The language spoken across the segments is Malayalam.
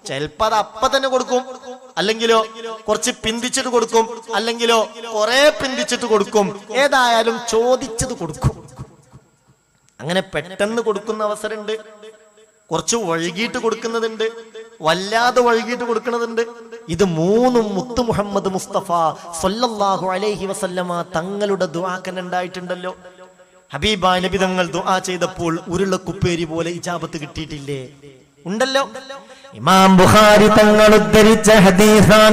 ചിലപ്പോ അത് അപ്പ തന്നെ കൊടുക്കും, അല്ലെങ്കിലോ കുറച്ച് പിന്തിച്ചിട്ട് കൊടുക്കും, അല്ലെങ്കിലോ കുറെ പിന്തിച്ചിട്ട് കൊടുക്കും. ഏതായാലും ചോദിച്ചത് കൊടുക്കും. അങ്ങനെ പെട്ടെന്ന് കൊടുക്കുന്ന അവസരമുണ്ട്, കുറച്ച് വൈകിട്ട് കൊടുക്കുന്നതുണ്ട്, വല്ലാതെ വൈകിട്ട് കൊടുക്കുന്നതുണ്ട്. ഇത് മൂന്നും മുത്തു മുഹമ്മദ് മുസ്തഫ സല്ലല്ലാഹു അലൈഹി വസല്ലമ തങ്ങളുടെ ദുആക്കൻ ഉണ്ടായിട്ടുണ്ടല്ലോ. ഹബീബായ നബി തങ്ങൾ ദുആ ചെയ്തപ്പോൾ ഉരുളക്കുപ്പേരി പോലെ ഇജാബത്ത് കിട്ടിയിട്ടില്ലേ? ഉണ്ടല്ലോ. ഇമാം ബുഖാരി തങ്ങൾ ഉദ്ധരിച്ച ഹദീസാൻ.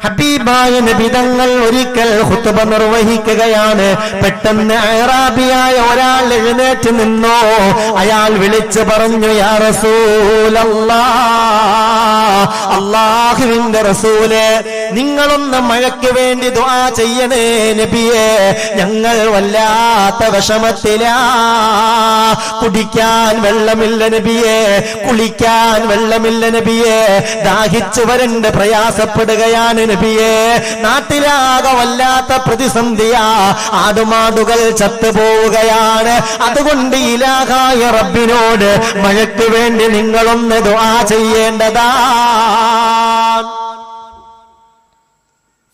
ഹബീബായ നബി തങ്ങൾ ഒരിക്കൽ ഖുത്ബ നിർവഹിക്കുകയാണ്. പെട്ടെന്ന് അറാബിയായ ഒരാൾ എഴുന്നേറ്റ് നിന്നു. അയാൾ വിളിച്ചു പറഞ്ഞു, യാ റസൂലല്ലാഹ്, അല്ലാഹുവിന്റെ റസൂലേ, നിങ്ങളൊന്ന് മഴയ്ക്ക് വേണ്ടി ദുആ ചെയ്യണേ നബിയേ, ഞങ്ങൾ വല്ലാത്ത വിഷമത്തിലാ. കുടിക്കാൻ വെള്ളമില്ല നബിയേ, കുളിക്കാൻ വെള്ളമില്ല നബിയേ, ദാഹിച്ചു വരണ്ട് പ്രയാസപ്പെടുകയാണ് നബിയേ, നാട്ടിലാകെ വല്ലാത്ത പ്രതിസന്ധിയാ, ആടുമാടുകൾ ചത്തുപോവുകയാണ്. അതുകൊണ്ട് ഇലാഹായ റബ്ബിനോട് മഴയ്ക്ക് വേണ്ടി നിങ്ങളൊന്ന് ദുആ ചെയ്യേണ്ടതാ.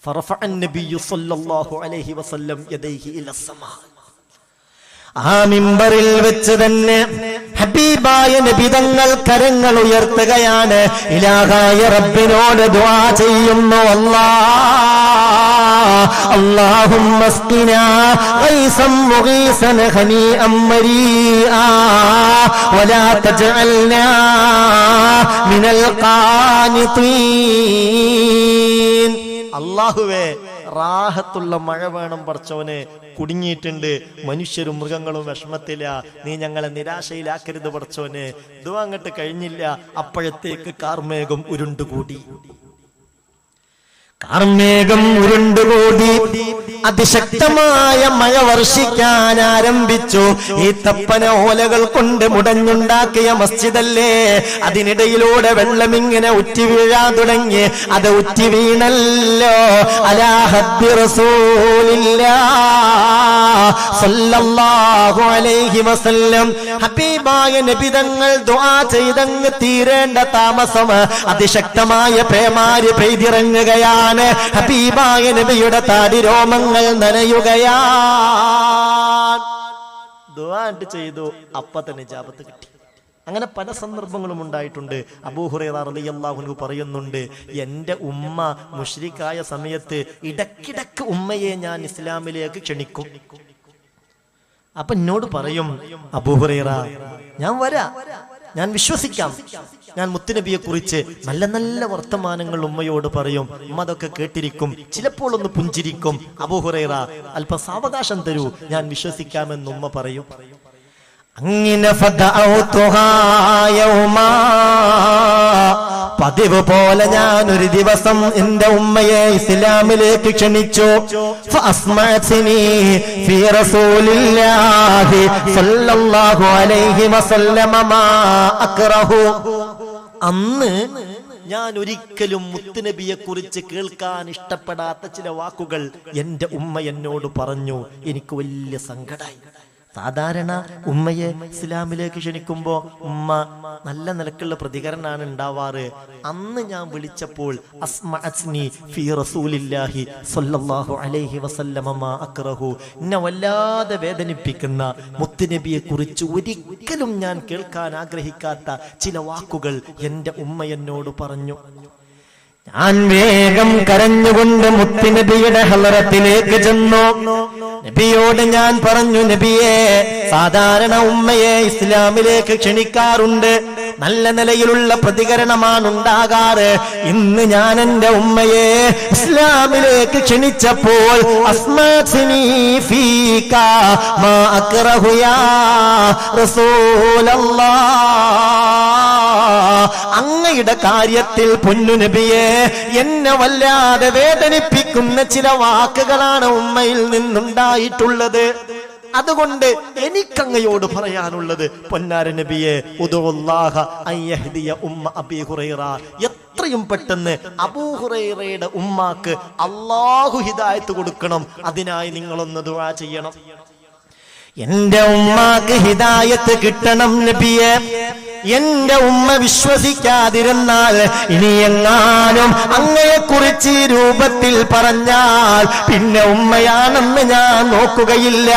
ഫറഫഅ നബിയ്യു സ്വല്ലല്ലാഹു അലൈഹി വസല്ലം യദൈഹി ഇലസ്സമാ. ആ മിമ്പറിൽ വെച്ച് തന്നെ ഹബീബായ നബി തങ്ങൾ കരങ്ങൾ ഉയർത്തുകയാണ്, ഇലാഹായ റബ്ബിനോട് ദുആ ചെയ്യുന്നു. അല്ലാഹുമ്മ സ്ഖിനാ ഗൈസൻ മുഗീസൻ ഹനീഅൻ മരീആ വലാ തജ്അൽനാ മിനൽ ഖാനിതീൻ. അല്ലാഹുവേ, റാഹത്തുള്ള മഴ വേണം പടച്ചോനെ, കുടുങ്ങിയിട്ടുണ്ട്, മനുഷ്യരും മൃഗങ്ങളും വിഷമത്തില്ല, നീ ഞങ്ങളെ നിരാശയിലാക്കരുത് പടച്ചോനെ. ദുആ അങ്ങോട്ട് കഴിഞ്ഞില്ല, അപ്പോഴത്തേക്ക് കാർമേഘം ഉരുണ്ടുകൂടി. കാർമേഘം ഉരുണ്ടുകൂടി അതിശക്തമായ മഴ വർഷിക്കാൻ ആരംഭിച്ചു. ഈ തപ്പന ഓലകൾ കൊണ്ട് മുടഞ്ഞുണ്ടാക്കിയ മസ്ജിദല്ലേ, അതിനിടയിലൂടെ വെള്ളം ഇങ്ങനെ ഉറ്റി വീഴാൻ തുടങ്ങി. അത് ഉറ്റി വീണല്ലോ അലാ ഹബ്ബി റസൂലില്ലാഹ് സല്ലല്ലാഹു അലൈഹി വസല്ലം. ഹബീബായ നബി തങ്ങൾ ദുആ ചെയ്തങ്ങ് തീരേണ്ട താമസം അതിശക്തമായ പേമാരി പെയ്തിറങ്ങുകയാണ്. ഹബീബായ നബിയുടെ താടി രോമങ്ങൾ നനയുകയാണ്. ദുആ ചെയ്തു, അപ്പ തന്നെ ഇജാബത്ത് കിട്ടി. അങ്ങനെ പല സന്ദർഭങ്ങളും ഉണ്ടായിട്ടുണ്ട്. അബൂ ഹുറൈറ റളിയല്ലാഹു അൻഹു പറയുന്നുണ്ട്, എൻ്റെ ഉമ്മ മുശ്രിക്കായ സമയത്ത് ഇടക്കിടക്ക് ഉമ്മയെ ഞാൻ ഇസ്ലാമിലേക്ക് ക്ഷണിക്കും. അപ്പൊ എന്നോട് പറയും, അബൂ ഹുറൈറ, ഞാൻ വരാം, ഞാൻ വിശ്വസിക്കാം, ഞാൻ മുത്തുനബിയെ കുറിച്ച് നല്ല നല്ല വർത്തമാനങ്ങൾ ഉമ്മയോട് പറയും. ഉമ്മ അതൊക്കെ കേട്ടിരിക്കും, ചിലപ്പോൾ ഒന്ന് പുഞ്ചിരിക്കും. അബൂ ഹുറൈറ, അല്പ സാവകാശം തരൂ, ഞാൻ വിശ്വസിക്കാമെന്ന് ഉമ്മ പറയും. അങ്ങനെ പതിവ് പോലെ ഞാൻ ഒരു ദിവസം എന്റെ ഉമ്മയെ ഇസ്ലാമിലേക്ക് ക്ഷണിച്ചു. ഫി റസൂലില്ലാഹി സ്വല്ലല്ലാഹു അലൈഹി വസല്ലമ മാ അക്റഹു. അന്ന് ഞാൻ ഒരിക്കലും മുത്തുനബിയെ കുറിച്ച് കേൾക്കാൻ ഇഷ്ടപ്പെടാത്ത ചില വാക്കുകൾ എന്റെ ഉമ്മ എന്നോട് പറഞ്ഞു. എനിക്ക് വലിയ സങ്കടമായി. സാധാരണ ഉമ്മയെ ഇസ്ലാമിലേക്ക് ക്ഷണിക്കുമ്പോ ഉമ്മ നല്ല നിലക്കുള്ള പ്രതികരണമാണ് ഉണ്ടാവാറ്. അന്ന് ഞാൻ വിളിച്ചപ്പോൾ അസ്മഅത്നി ഫീ റസൂലില്ലാഹി സ്വല്ലല്ലാഹു അലൈഹി വസല്ലമ മാ അക്റഹു, എന്നെ വല്ലാതെ വേദനിപ്പിക്കുന്ന മുത്തുനബിയെ കുറിച്ച് ഒരിക്കലും ഞാൻ കേൾക്കാൻ ആഗ്രഹിക്കാത്ത ചില വാക്കുകൾ എൻ്റെ ഉമ്മ എന്നോട് പറഞ്ഞു. ഞാൻ വേഗം കരഞ്ഞുകൊണ്ട് മുത്തുനബിയുടെ ഹളറത്തിലേക്ക് ചെന്നു. നബിയോട് ഞാൻ പറഞ്ഞു, നബിയെ, സാധാരണ ഉമ്മയെ ഇസ്ലാമിലേക്ക് ക്ഷണിക്കാറുണ്ട്, നല്ല നിലയിലുള്ള പ്രതികരണമാണ് ഉണ്ടാകാറ്. ഇന്ന് ഞാൻ എൻ്റെ ഉമ്മയെ ഇസ്ലാമിലേക്ക് ക്ഷണിച്ചപ്പോൾ അസ്മഅത്നി ഫീക മാ അക്റഹു യാ റസൂലല്ലാഹ്, അങ്ങയുടെ കാര്യത്തിൽ പൊന്നു നബിയെ എന്നെ വല്ലാതെ വേദനിപ്പിക്കുന്ന ചില വാക്കുകളാണ് ഉമ്മയിൽ നിന്നുണ്ടായിട്ടുള്ളത്. അതുകൊണ്ട് എനിക്കങ്ങയോട് പറയാനുള്ളത്, പൊന്നാര നബിയെ, ഉദുല്ലാഹ അൻ യഹ്ദിയ ഉമ്മ അബീ ഹുറൈറ, എത്രയും പെട്ടെന്ന് അബൂ ഹുറൈറയുടെ ഉമ്മാക്ക് അല്ലാഹു ഹിദായത്ത് കൊടുക്കണം, അതിനായി നിങ്ങളൊന്ന് ദുആ ചെയ്യണം. എന്റെ ഉമ്മാക്ക് ഹിദായത്ത് കിട്ടണം നബിയെ. എന്റെ ഉമ്മ വിശ്വസിക്കാതിരുന്നാൽ, ഇനി എങ്ങാനും അങ്ങയെക്കുറിച്ച് ഈ രൂപത്തിൽ പറഞ്ഞാൽ പിന്നെ ഉമ്മയാണെന്ന് ഞാൻ നോക്കുകയില്ല,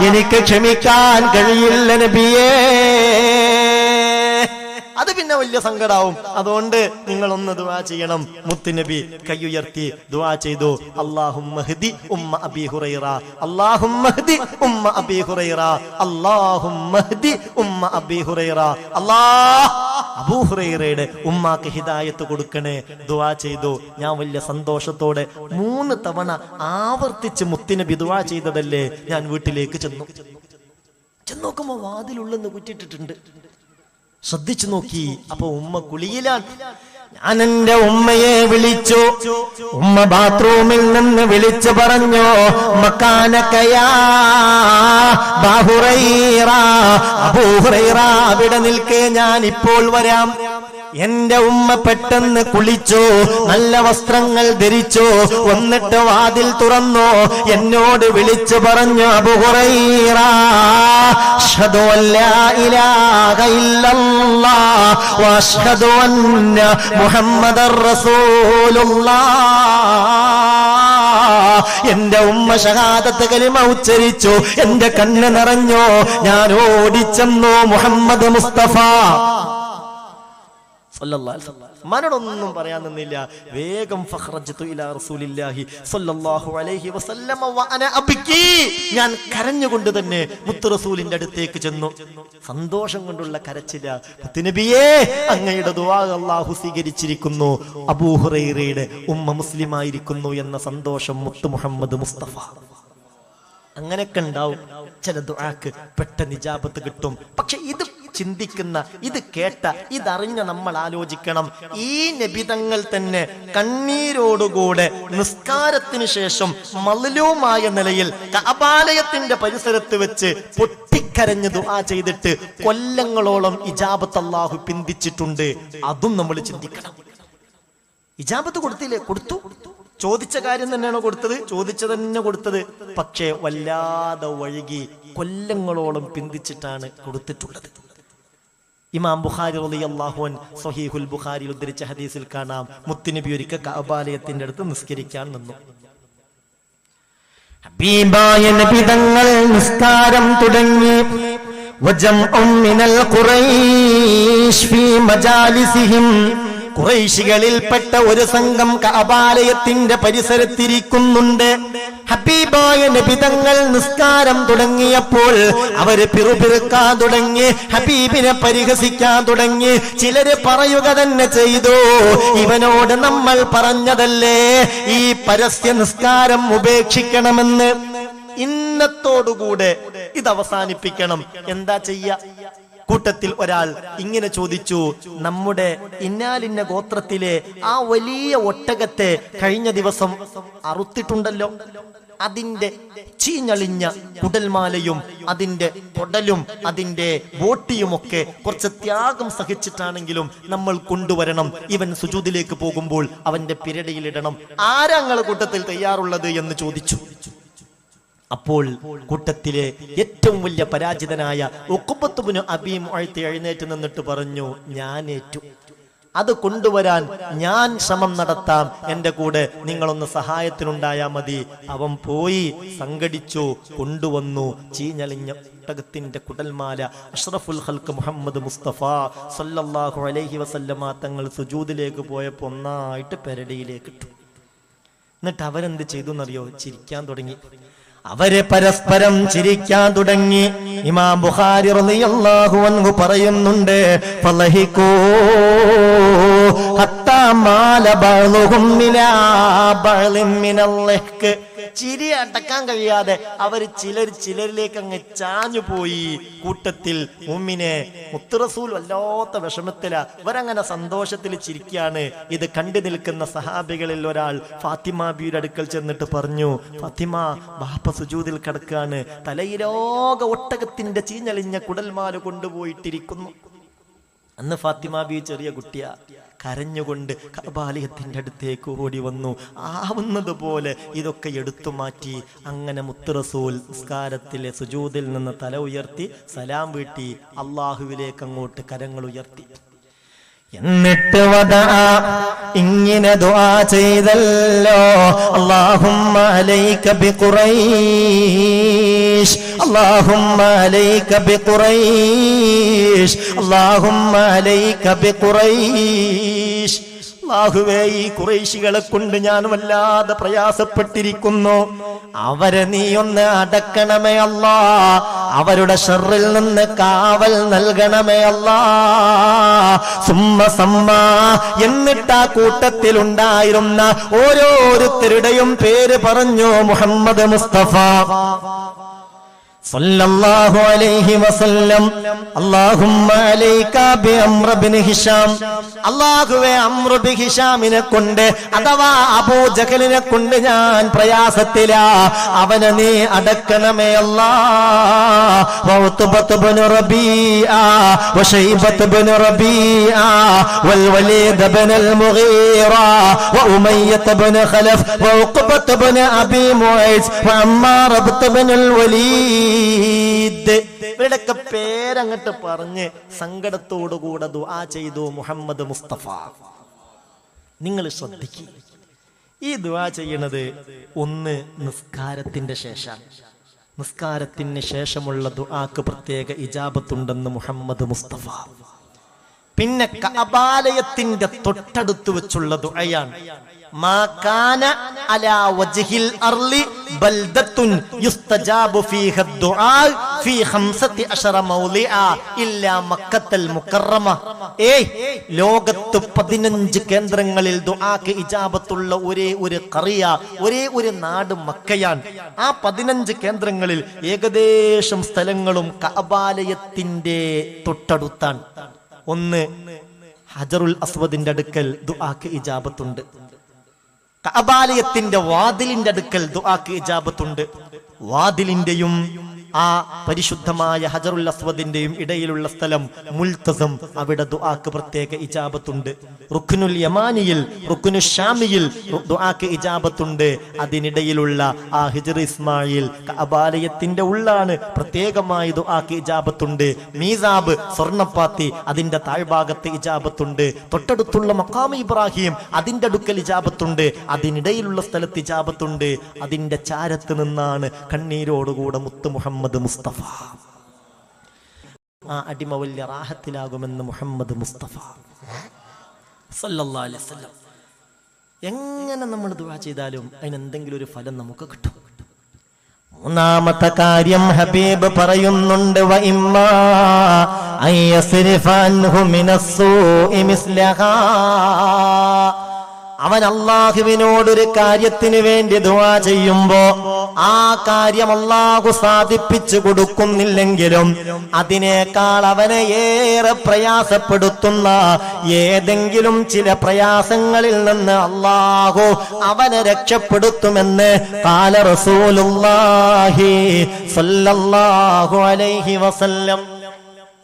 എനിക്ക് ക്ഷമിക്കാൻ കഴിയില്ല നബിയേ. അത് പിന്നെ വലിയ സങ്കടാവും. അതുകൊണ്ട് നിങ്ങളൊന്ന് ദുആ ചെയ്യണം. മുത്തുനബി കൈയുയർത്തി ദുആ ചെയ്തു, അല്ലാഹുമ്മഹ്ദി ഉമ്മ അബീ ഹുറൈറ, അല്ലാഹുമ്മഹ്ദി ഉമ്മ അബീ ഹുറൈറ, അല്ലാഹുമ്മഹ്ദി ഉമ്മ അബീ ഹുറൈറ. അല്ലാഹ് അബൂ ഹുറൈറയുടെ ഉമ്മാക്ക് ഹിദായത്ത് കൊടുക്കണേ ദുആ ചെയ്തു. ഞാൻ വലിയ സന്തോഷത്തോടെ 3 തവണ ആവർത്തിച്ച് മുത്തുനബി ദുആ ചെയ്തതല്ലേ ഞാൻ വീട്ടിലേക്ക് ചെന്നോക്കുമ്പോ വാതിലുള്ളെന്ന് കുറ്റിട്ടിട്ടുണ്ട്. ശ്രദ്ധിച്ചു നോക്കി. അപ്പൊ ഉമ്മ കുളിയിലാണ്. ഞാൻ എന്റെ ഉമ്മയെ വിളിച്ചു. ഉമ്മ ബാത്റൂമിൽ നിന്ന് വിളിച്ചു പറഞ്ഞു, മക്കാനക്കയാ അബൂ ഹുറൈറ, അബൂ ഹുറൈറ അവിടെ നിൽക്കേ, ഞാൻ ഇപ്പോൾ വരാം. എന്റെ ഉമ്മ പെട്ടെന്ന് കുളിച്ചു, നല്ല വസ്ത്രങ്ങൾ ധരിച്ചു, വന്നിട്ട് വാതിൽ തുറന്നു, എന്നോട് വിളിച്ചു പറഞ്ഞു, അബൂ ഹുറൈറ അശ്ഹദു അല്ലാ ഇലാഹ ഇല്ലല്ലാഹ് വഅശ്ഹദു അന്ന മുഹമ്മദർ റസൂലുള്ളാഹ്. എന്റെ ഉമ്മ ഷഹാദത്ത് കലിമ ഉച്ചരിച്ചു. എന്റെ കണ്ണ് നിറഞ്ഞു. ഞാൻ ഓടിച്ചെന്നു മുഹമ്മദ് മുസ്തഫ. മനോടൊന്നും പറയാൻ നിന്നില്ല. വേഗം ഫഖ്റജ്തു ഇലാ റസൂലില്ലാഹി സ്വല്ലല്ലാഹു അലൈഹി വസല്ലമ വഅന അബ്കി. ഞാൻ കരഞ്ഞുകൊണ്ട് തന്നെ മുത്ത് റസൂലിന്റെ അടുത്തേക്ക് ചെന്നു. സന്തോഷം കൊണ്ടുള്ള കരച്ചില. മുത്തുനബിയേ, അങ്ങയുടെ ദുആ അല്ലാഹു സ്വീകരിച്ചിരിക്കുന്നു, അബൂ ഹുറൈറയുടെ ഉമ്മ മുസ്ലിമായിരിക്കുന്നു എന്ന സന്തോഷം മുത്ത് മുഹമ്മദ് മുസ്തഫ. അങ്ങനെയൊക്കെ ഉണ്ടാവും. ചില ദുആക്ക് പെട്ടെന്ന് ഇജാബത്ത് കിട്ടും. പക്ഷെ ഇത് ചിന്തിക്കുന്ന, ഇത് കേട്ട, ഇതറിഞ്ഞ നമ്മൾ ആലോചിക്കണം. ഈ നബിതങ്ങൾ തന്നെ കണ്ണീരോടുകൂടെ നിസ്കാരത്തിന് ശേഷം മളലൂമായ നിലയിൽ കഅബാലയത്തിന്റെ പരിസരത്ത് വെച്ച് പൊട്ടിക്കരഞ്ഞ് ദുആ ചെയ്തിട്ട് കൊല്ലങ്ങളോളം ഇജാബത്ത് അല്ലാഹു പിന്തിച്ചിട്ടുണ്ട്. അതും നമ്മൾ ചിന്തിക്കണം. ഇജാബത്ത് കൊടുത്തില്ലേ? കൊടുത്തു. ചോദിച്ച കാര്യം തന്നെയാണോ കൊടുത്തത്? ചോദിച്ച തന്നെ കൊടുത്തത്. പക്ഷേ വല്ലാതെ വഴുകി കൊല്ലങ്ങളോളം പിന്തിച്ചിട്ടാണ് കൊടുത്തിട്ടുള്ളത്. ഇമാം ബുഖാരി റളിയല്ലാഹു അൻഹു സ്വഹീഹുൽ ബുഖാരിയിൽ ഉദ്ധരിച്ച ഹദീസിൽ കാണാം, മുത്തുനബി ഒരിക്കൽ കഅബാലയത്തിന്റെ അടുത്ത് നിസ്കരിക്കാൻ നിന്നു. ഹബീബായ നബി തങ്ങൾ നിസ്കാരം തുടങ്ങി. വജംഉൻ മിനൽ ഖുറൈശ് ഫീ മജാലിസിഹിം. ഖുറൈശികളിൽപ്പെട്ട ഒരു സംഘം കഅബാലയത്തിന്റെ പരിസരത്തിരിക്കുന്നുണ്ട്. ഹബീബായ നബി തങ്ങൾ നിസ്കാരം തുടങ്ങിയപ്പോൾ അവര് പിറുപിറുക്കാൻ തുടങ്ങി, ഹബീബിനെ പരിഹസിക്കാൻ തുടങ്ങി. ചിലര് പറയുക തന്നെ ചെയ്തു, ഇവനോട് നമ്മൾ പറഞ്ഞതല്ലേ ഈ പരസ്യ നിസ്കാരം ഉപേക്ഷിക്കണമെന്ന്. ഇന്നത്തോടുകൂടെ ഇത് അവസാനിപ്പിക്കണം. എന്താ ചെയ്യ? കൂട്ടത്തിൽ ഒരാൾ ഇങ്ങനെ ചോദിച്ചു, നമ്മുടെ ഇന്നാലിന്ന ഗോത്രത്തിലെ ആ വലിയ ഒട്ടകത്തെ കഴിഞ്ഞ ദിവസം അറുത്തിട്ടുണ്ടല്ലോ, അതിന്റെ ചീഞ്ഞളിഞ്ഞ കുടൽമാലയും അതിന്റെ കൊടലും അതിന്റെ ബോട്ടിയുമൊക്കെ കുറച്ച് ത്യാഗം സഹിച്ചിട്ടാണെങ്കിലും നമ്മൾ കൊണ്ടുവരണം. ഇവൻ സുജൂദിലേക്ക് പോകുമ്പോൾ അവന്റെ പിരടിയിലിടണം. ആരാ നിങ്ങളുടെ കൂട്ടത്തിൽ തയ്യാറുള്ളത് എന്ന് ചോദിച്ചു. അപ്പോൾ കൂട്ടത്തിലെ ഏറ്റവും വലിയ പരാജിതനായ ഉഖ്ബത്ത് ഇബ്നു അബീ മുഅയ്ത് എഴുന്നേറ്റ് നിന്നിട്ട് പറഞ്ഞു, ഞാൻ ഏറ്റു. അത് കൊണ്ടുവരാൻ ഞാൻ ശ്രമം നടത്താം, എന്റെ കൂടെ നിങ്ങളൊന്ന് സഹായത്തിനുണ്ടായാൽ മതി. അവൻ പോയി സംഘടിച്ചു, കൊണ്ടുവന്നു. ചീഞ്ഞളിഞ്ഞ ഒട്ടകത്തിന്റെ കുടൽമാല അഷ്റഫുൽ ഖൽഖ് മുഹമ്മദ് മുസ്തഫ സല്ലല്ലാഹു അലൈഹി വസല്ലമ തങ്ങൾ സുജൂദിലേക്ക് പോയപ്പോൾ ഒന്നായിട്ട് പെരടിയിലേക്ക് ഇട്ടു. എന്നിട്ട് അവരെന്ത് ചെയ്തു എന്നറിയോ? ചിരിക്കാൻ തുടങ്ങി. അവരെ പരസ്പരം ചിരിക്കാൻ തുടങ്ങി. ഇമാം ബുഖാരി റളിയല്ലാഹു അൻഹു പറയുന്നുണ്ട്, ഫളഹികൂ ഹത്താ മാല ബഅ്ളുഹും മിനാ ബഅ്ളിൻ മിനൽ ലഹ്ക്. ചിരി അടക്കാൻ കഴിയാതെ അവർ ചിലരിലേക്ക് അങ്ങ് ചാഞ്ഞു പോയി. കൂട്ടത്തിൽ മുഅ്മിനെ മുത്ത് റസൂൽ വല്ലാത്ത വിഷമത്തില. ഇവരങ്ങനെ സന്തോഷത്തിൽ ചിരിക്കുകയാണ്. ഇത് കണ്ടു നിൽക്കുന്ന സഹാബികളിൽ ഒരാൾ ഫാത്തിമ ബിയുടെ അടുക്കൽ ചെന്നിട്ട് പറഞ്ഞു, ഫാത്തിമ, ബാപ്പ സുജൂദിൽ കിടക്കാണ്, തലയിലോക ഒട്ടകത്തിന്റെ ചീഞ്ഞളിഞ്ഞ കുടൽമാല കൊണ്ടുപോയിട്ടിരിക്കുന്നു. അന്ന് ഫാത്തിമ ബി ചെറിയ കുട്ടിയാ, കരഞ്ഞുകൊണ്ട് കഅബാലയത്തിന്റെ അടുത്തേക്ക് ഓടി വന്നു. ആവുന്നത് പോലെ ഇതൊക്കെ എടുത്തു മാറ്റി. അങ്ങനെ മുത്ത് റസൂൽ നിസ്കാരത്തിലെ സുജൂദിൽ നിന്ന് തല ഉയർത്തി സലാം വീട്ടി അള്ളാഹുവിലേക്ക് അങ്ങോട്ട് കരങ്ങൾ ഉയർത്തി. എന്നിട്ട് ഇങ്ങനെ ദുആ ചെയ്തല്ലോ, അല്ലാഹുമ്മ അലൈക ബിഖുറൈശ്, അല്ലാഹുമ്മ അലൈക ബിഖുറൈശ്, അല്ലാഹുമ്മ അലൈക ബിഖുറൈശ്. അല്ലാഹുവേ, ഈ ഖുറൈശികളെ കൊണ്ട് ഞാൻ വല്ലാതെ പ്രയാസപ്പെട്ടിരിക്കുന്നു. അവരെ നീ ഒന്ന് അടക്കണമേ അല്ലാ, അവരുടെ ശർറിൽ നിന്ന് കാവൽ നൽകണമേ അല്ലാ. സുമ്മ സമ്മ, എന്നിട്ട് ആ കൂട്ടത്തിൽ ഉണ്ടായിരുന്ന ഓരോരുത്തരുടെയും പേര് പറഞ്ഞു മുഹമ്മദ് മുസ്തഫ സല്ലല്ലാഹു അലൈഹി വസല്ലം. അല്ലാഹുമ്മ അലൈക ബി അംർ ഇബ്നു ഹിശാം, അല്ലാഹുവേ അംർ ഇബ്നു ഹിശാമിനെ കൊണ്ട് അഥവാ അബൂ ജഹലിനെ കൊണ്ട് ഞാൻ പ്രയാസത്തിലാ, അവനെ നീ അടക്കണമേ അല്ലാഹ്. വഉത്ബത്ത് ഇബ്നു റബീഅ വശൈബത്ത് ഇബ്നു റബീഅ വൽ വലീദ് ഇബ്നുൽ മുഗീറ വഉമയ്യത്ത് ഇബ്നു ഖലഫ് വഉഖബത്ത് ഇബ്നു അബീ മുഐസ് വഅമ്മാർ ഇബ്നുൽ വലീദ്. ഇവരുടെയൊക്കെ പേരങ്ങട്ട് പറഞ്ഞ് സങ്കടത്തോടുകൂടെ ദുആ ചെയ്തു മുഹമ്മദ് മുസ്തഫ. നിങ്ങൾ ശ്രദ്ധിക്കുക, ഈ ദുആ ചെയ്യണത് ഒന്ന് നിസ്കാരത്തിന്റെ ശേഷം. നിസ്കാരത്തിന് ശേഷമുള്ള ദുആക്ക് പ്രത്യേക ഇജാബത്തുണ്ടെന്ന് മുഹമ്മദ് മുസ്തഫ. പിന്നെ കഅബാലയത്തിന്റെ തൊട്ടടുത്ത് വെച്ചുള്ള ദുആയാണ്. മാ കാന അലാ വജ്ഹിൽ അർളി ബൽദത്തുൻ യുസ്തജാബു ഫീഹ ദുആ ഫീ 15 മൗളിഅ ഇല്ലാ മക്കത്തൽ മുകറമ. ലോകത്ത് 15 കേന്ദ്രങ്ങളിൽ ദുആക്ക് ഇജാബത്തുള്ള ഒരേ ഒരു ഖറിയ, ഒരേ ഒരു നാട് മക്കയാണ്. ആ 15 കേന്ദ്രങ്ങളിൽ ഏകദേശം സ്ഥലങ്ങളും കഅബാലയത്തിന്റെ തൊട്ടടുത്താണ്. ഒന്ന്, ഹജറുൽ അസ്വദിന്റെ അടുക്കൽ ദുആക്ക് ഇജാബത്തുണ്ട്. കഅബാലയത്തിന്റെ വാതിലിന്റെ അടുക്കൽ ദുആക്ക് ഇജാബത്തുണ്ട്. വാതിലിന്റെയും ആ പരിശുദ്ധമായ ഹജറുൽ അസ്വദിന്റെയും ഇടയിലുള്ള സ്ഥലം മുൽതസം, അവിടെ ദുആക്ക് പ്രത്യേക ഇജാബത്തുണ്ട്. റുക്നുൽ യമാനിയിൽ, റുക്നു ഷാമിയിൽ ദുആക്ക് ഇജാബത്തുണ്ട്. അതിനിടയിലുള്ള ആ ഹിജ്ർ ഇസ്മായിൽ കഅബാലയത്തിന്റെ ഉള്ളാണ്, പ്രത്യേകമായി ദുആക്ക് ഇജാബത്തുണ്ട്. മീസാബ് സ്വർണ്ണപ്പാത്തി, അതിന്റെ താഴ്ഭാഗത്ത് ഇജാബത്തുണ്ട്. തൊട്ടടുത്തുള്ള മഖാം ഇബ്രാഹിം, അതിന്റെ അടുക്കൽ ഇജാബത്തുണ്ട്. അതിനിടയിലുള്ള സ്ഥലത്ത് ഇജാബത്തുണ്ട്. അതിന്റെ ചാരത്ത് നിന്നാണ് കണ്ണീരോടുകൂടെ മുത്ത് മുഹമ്മദ് മുസ്തഫ. ആ അടിമ വലിയ റാഹത്തിലാകുമെന്ന് മുഹമ്മദ് മുസ്തഫ സല്ലല്ലാഹു അലൈഹി വസല്ലം. എങ്ങനെ നമ്മൾ ദുആ ചെയ്താലും അതിന് എന്തെങ്കിലും ഒരു ഫലം നമുക്ക് കിട്ടും. മൂന്നാമത്തെ കാര്യം ഹബീബ് പറയുന്നുണ്ട്, വ ഇമ്മാ അയസ്രിഫ അൻഹു മിനസ്സൂഇ മിസ്ലഹാ. അവൻ അല്ലാഹുവിനോടൊരു കാര്യത്തിന് വേണ്ടി ദുആ ചെയ്യുമ്പോ ആ കാര്യം അല്ലാഹു സാധിപ്പിച്ചു കൊടുക്കുന്നില്ലെങ്കിലും അതിനേക്കാൾ അവനെ ഏറെ പ്രയാസപ്പെടുത്തുന്ന ഏതെങ്കിലും ചില പ്രയാസങ്ങളിൽ നിന്ന് അല്ലാഹു അവനെ രക്ഷപ്പെടുത്തുമെന്ന് ഖാല റസൂലുള്ളാഹി സ്വല്ലല്ലാഹു അലൈഹി വസല്ലം.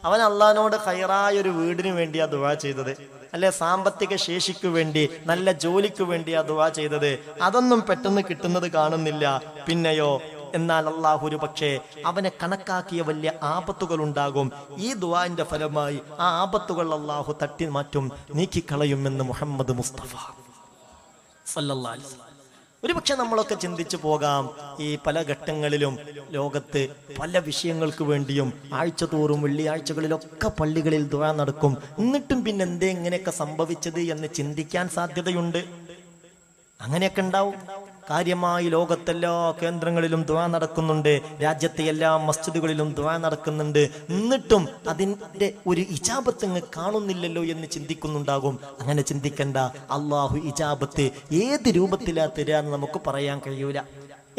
അവൻ അള്ളാഹിനോട് ഖൈറായ ഒരു വീടിന് വേണ്ടിയാ ദുആ ചെയ്തത്, അല്ലെ സാമ്പത്തിക ശേഷിക്ക് വേണ്ടി, നല്ല ജോലിക്ക് വേണ്ടിയാ ദുആ ചെയ്തത്. അതൊന്നും പെട്ടെന്ന് കിട്ടുന്നത് കാണുന്നില്ല. പിന്നെയോ എന്നാൽ അള്ളാഹു ഒരു പക്ഷേ അവനെ കണക്കാക്കിയ വലിയ ആപത്തുകൾ ഉണ്ടാകും. ഈ ദുആന്റെ ഫലമായി ആ ആപത്തുകൾ അള്ളാഹു തട്ടി മാറ്റും, നീക്കിക്കളയുമെന്ന് മുഹമ്മദ് മുസ്തഫ സല്ലല്ലാഹു അലൈഹി വസല്ലം. ഒരു പക്ഷെ നമ്മളൊക്കെ ചിന്തിച്ചു പോകാം, ഈ പല ഘട്ടങ്ങളിലും ലോകത്ത് പല വിഷയങ്ങൾക്ക് വേണ്ടിയും ആഴ്ചതോറും വെള്ളിയാഴ്ചകളിലൊക്കെ പള്ളികളിൽ ദുആ നടക്കും. എന്നിട്ടും പിന്നെ എന്തേ ഇങ്ങനെയൊക്കെ സംഭവിച്ചത് എന്ന് ചിന്തിക്കാൻ സാധ്യതയുണ്ട്. അങ്ങനെയൊക്കെ ഉണ്ടാവും. കാര്യമായി ലോകത്തെല്ലാ കേന്ദ്രങ്ങളിലും ദുആ നടക്കുന്നുണ്ട്, രാജ്യത്തെ എല്ലാ മസ്ജിദുകളിലും ദുആ നടക്കുന്നുണ്ട്. എന്നിട്ടും അതിൻ്റെ ഒരു ഇജാബത്ത് അങ്ങ് കാണുന്നില്ലല്ലോ എന്ന് ചിന്തിക്കുന്നുണ്ടാകും. അങ്ങനെ ചിന്തിക്കണ്ട. അള്ളാഹു ഇജാബത്ത് ഏത് രൂപത്തിലാ തരാന്ന് നമുക്ക് പറയാൻ കഴിയൂല.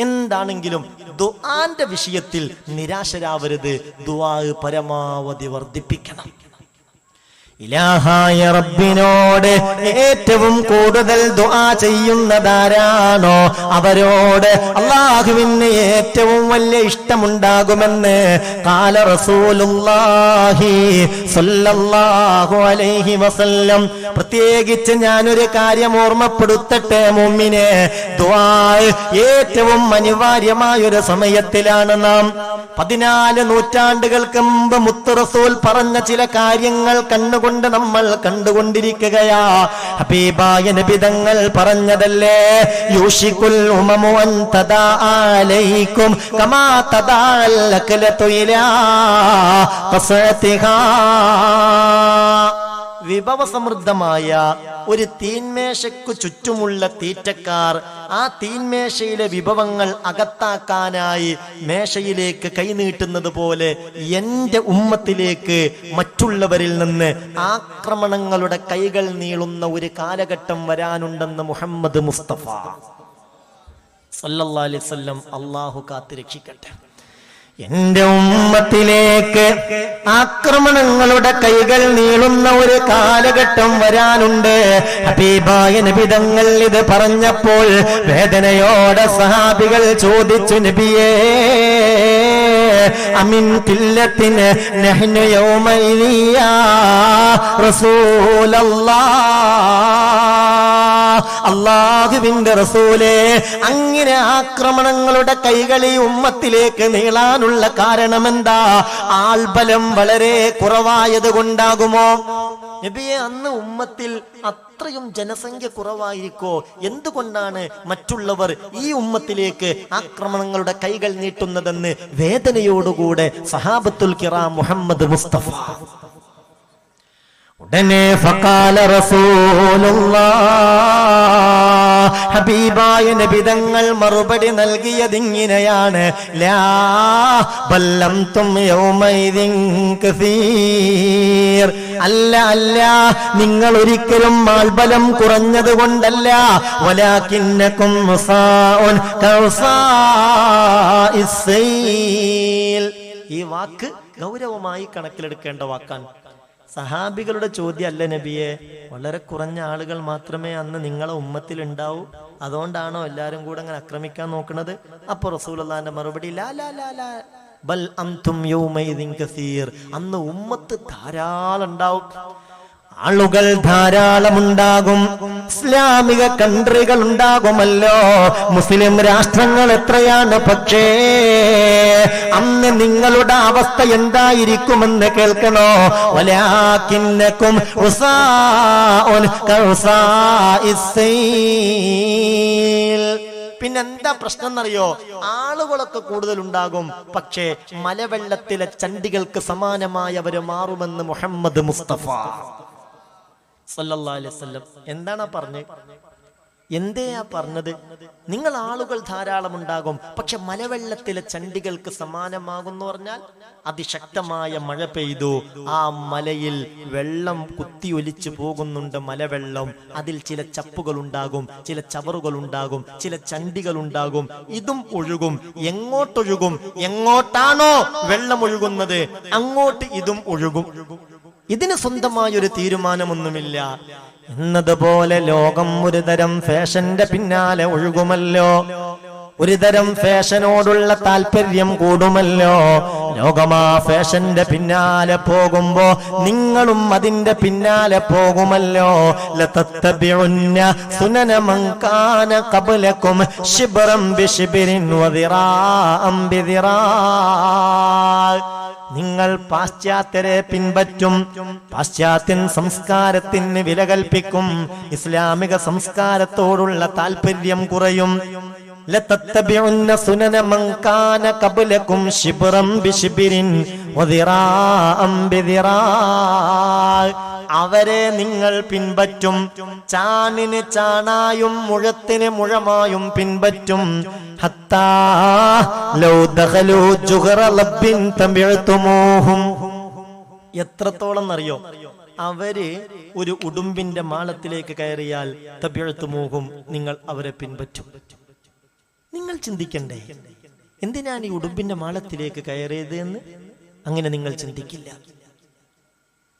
എന്താണെങ്കിലും ദുആന്റെ വിഷയത്തിൽ നിരാശരാവരുത്. ദുആ പരമാവധി വർദ്ധിപ്പിക്കണം. ഇലാഹായ റബ്ബിനോട് ഏറ്റവും കൂടുതൽ ദുആ ചെയ്യുന്നതാരാണോ അവരോട് അല്ലാഹുവിന് ഏറ്റവും വലിയ ഇഷ്ടമുണ്ടാകുമെന്ന് ഖാല റസൂലുള്ളാഹി സ്വല്ലല്ലാഹു അലൈഹി വസല്ലം. പ്രത്യേകിച്ച് ഞാനൊരു കാര്യം ഓർമ്മപ്പെടുത്തട്ടെ മുഅ്മിനെ, ദുആ ഏറ്റവും അനിവാര്യമായ ഒരു സമയത്തിലാണ് നാം. 14 നൂറ്റാണ്ടുകൾക്ക് മുമ്പ് മുത്ത് റസൂൽ പറഞ്ഞ ചില കാര്യങ്ങൾ കണ്ണുകൊണ്ട് നമ്മൾ കണ്ടുകൊണ്ടിരിക്കുകയാ. ഹബീബായ നബി തങ്ങൾ പറഞ്ഞതല്ലേ, യൂഷിക്കുൽ ഉമമു അൻ തദാ അലൈക്കും കമാ തദാൽ ലകലതു ഇലാ ഖസഅതിഹാ. വിഭവസമൃദ്ധമായ ഒരു തീന്മേശയ്ക്കു ചുറ്റുമുള്ള തീറ്റക്കാർ ആ തീന്മേശയിലെ വിഭവങ്ങൾ അകത്താക്കാനായി മേശയിലേക്ക് കൈനീട്ടുന്നത് പോലെ എന്റെ ഉമ്മത്തിലേക്ക് മറ്റുള്ളവരിൽ നിന്ന് ആക്രമണങ്ങളുടെ കൈകൾ നീളുന്ന ഒരു കാലഘട്ടം വരാനുണ്ടെന്ന് മുഹമ്മദ് മുസ്തഫ സല്ലല്ലാഹു അലൈഹി വസല്ലം അല്ലാഹു കാത്തുരക്ഷിക്കട്ടെ. എന്റെ ഉമ്മത്തിലേക്ക് ആക്രമണങ്ങളുടെ കൈകൾ നീളുന്ന ഒരു കാലഘട്ടം വരാനുണ്ട്. ഹബീബായ നബി തങ്ങൾ ഇത് പറഞ്ഞപ്പോൾ വേദനയോടെ സഹാബികൾ ചോദിച്ചു, നബിയേ അമിൻ ഖില്ലത്തിൻ നഹ്നു യൗമൈദി യാ റസൂലല്ലാഹ്. അല്ലാഹുവിന്റെ റസൂലേ, അങ്ങനെ ആക്രമണങ്ങളുടെ കൈകൾ ഈ ഉമ്മത്തിലേക്ക് നീളാനുള്ള കാരണമെന്താ? ആൾബലം വളരെ കുറവായത് കൊണ്ടാകുമോ? നബിയെ, അന്ന് ഉമ്മത്തിൽ അത്രയും ജനസംഖ്യ കുറവായിരിക്കോ? എന്തുകൊണ്ടാണ് മറ്റുള്ളവർ ഈ ഉമ്മത്തിലേക്ക് ആക്രമണങ്ങളുടെ കൈകൾ നീട്ടുന്നതെന്ന് വേദനയോടുകൂടെ സഹാബത്തുൽ കിറാം മുഹമ്മദ് മുസ്തഫ ഉടനെ ഫഖാല റസൂലുള്ളാഹ്, ഹബീബായ നബി തങ്ങൾ മറുപടി നൽകിയതിങ്ങനെയാണ്, ലാ ബല്ലംതും യൗമൈദിൻ കസീർ. അല്ല അല്ല, നിങ്ങൾ ഒരിക്കലും ആൾബലം കുറഞ്ഞത് കൊണ്ടല്ല, വലാകിന്നകും മുസാഉൻ കൗസാഇസ് സൈൽ. ഈ വാക്ക് ഗൗരവമായി കണക്കിലെടുക്കേണ്ട വാക്കാണ്. സഹാബികളുടെ ചോദ്യം അല്ല നബിയെ, വളരെ കുറഞ്ഞ ആളുകൾ മാത്രമേ അന്ന് നിങ്ങളെ ഉമ്മത്തിൽ ഉണ്ടാവൂ, അതുകൊണ്ടാണോ എല്ലാരും കൂടെ അങ്ങനെ ആക്രമിക്കാൻ നോക്കുന്നത്? അപ്പൊ റസൂലുള്ളാഹിന്റെ മറുപടി, ലാ ലാ ലാ ലാ ബൽ അൻതും യൗമൈദിൻ കസീർ. അന്ന് ഉമ്മത്ത് ധാരാളം ഉണ്ടാവും, ആളുകൾ ധാരാളമുണ്ടാകും, ഇസ്ലാമിക കൺട്രികൾ ഉണ്ടാകുമല്ലോ, മുസ്ലിം രാഷ്ട്രങ്ങൾ എത്രയാണ്. പക്ഷേ അന്ന് നിങ്ങളുടെ അവസ്ഥ എന്തായിരിക്കുമെന്ന് കേൾക്കണോ? വലാകിന്നകും ഉസാഉൻ കഉസാഇസ് സൈൽ. പിന്നെന്താ പ്രശ്നം എന്നറിയോ? ആളുകളൊക്കെ കൂടുതൽ ഉണ്ടാകും, പക്ഷേ മലവെള്ളത്തിലെ ചണ്ടികൾക്ക് സമാനമായി അവര് മാറുമെന്ന് മുഹമ്മദ് മുസ്തഫ സല്ലല്ലാഹു അലൈഹി വസല്ലം. എന്താണ് പറഞ്ഞത്? എന്തെയാ പറഞ്ഞത്? നിങ്ങൾ ആളുകൾ ധാരാളം ഉണ്ടാകും, പക്ഷെ മലവെള്ളത്തിലെ ചണ്ടികൾക്ക് സമാനമാകുന്നു പറഞ്ഞാൽ അതിശക്തമായ മഴ പെയ്തു, ആ മലയിൽ വെള്ളം കുത്തിയൊലിച്ചു പോകുന്നുണ്ട്, മലവെള്ളം. അതിൽ ചില ചപ്പുകൾ ഉണ്ടാകും, ചില ചവറുകൾ ഉണ്ടാകും, ചില ചണ്ടികൾ ഉണ്ടാകും. ഇതും ഒഴുകും. എങ്ങോട്ടൊഴുകും? എങ്ങോട്ടാണോ വെള്ളം ഒഴുകുന്നത് അങ്ങോട്ട് ഇതും ഒഴുകും. ഇതിന് സ്വന്തമായൊരു തീരുമാനമൊന്നുമില്ല. എന്നതുപോലെ ലോകം ഒരുതരം ഫാഷന്റെ പിന്നാലെ ഒഴുകുമല്ലോ, ഒരുതരം ഫാഷനോടുള്ള താല്പര്യം കൂടുമല്ലോ. ലോകമാ ഫാഷന്റെ പിന്നാലെ പോകുമ്പോ നിങ്ങളും അതിന്റെ പിന്നാലെ പോകുമല്ലോ. ലതത്തബിഉന്ന സുനന മൻ കാന ഖബ്ലകും ശിബ്റൻ ബിശിബ്രിൻ വദിറാഅൻ ബിദിറാ. നിങ്ങൾ പാശ്ചാത്യരെ പിൻപറ്റും, പാശ്ചാത്യൻ സംസ്കാരത്തിന് വില കൽപ്പിക്കും, ഇസ്ലാമിക സംസ്കാരത്തോടുള്ള താല്പര്യം കുറയും. ലതത്തബിഉന്ന സുനന മൻ കാന ഖബ്ലകും ശിബ്റൻ ബിശിബ്രിൻ വദിറാഅൻ ബിദിറാ. അവരെ നിങ്ങൾ പിൻപറ്റും, ചാണിന് ചാണായും മുഴത്തിന് മുഴമായും പിൻപറ്റും. ഹത്താ ലൗ ദഖലു ജുഗ്റ ലബ്ബിൻ തബിഅതുമൂഹും. എത്രത്തോളം അറിയോ? അവര് ഒരു ഉടുമ്പിന്റെ മാളത്തിലേക്ക് കയറിയാൽ തബിഅതുമൂഹും, നിങ്ങൾ അവരെ പിൻപറ്റും. നിങ്ങൾ ചിന്തിക്കണ്ടേ, എന്തിനാണ് ഈ ഉടുമ്പിന്റെ മാളത്തിലേക്ക് കയറിയത് എന്ന്? അങ്ങനെ നിങ്ങൾ ചിന്തിക്കില്ല.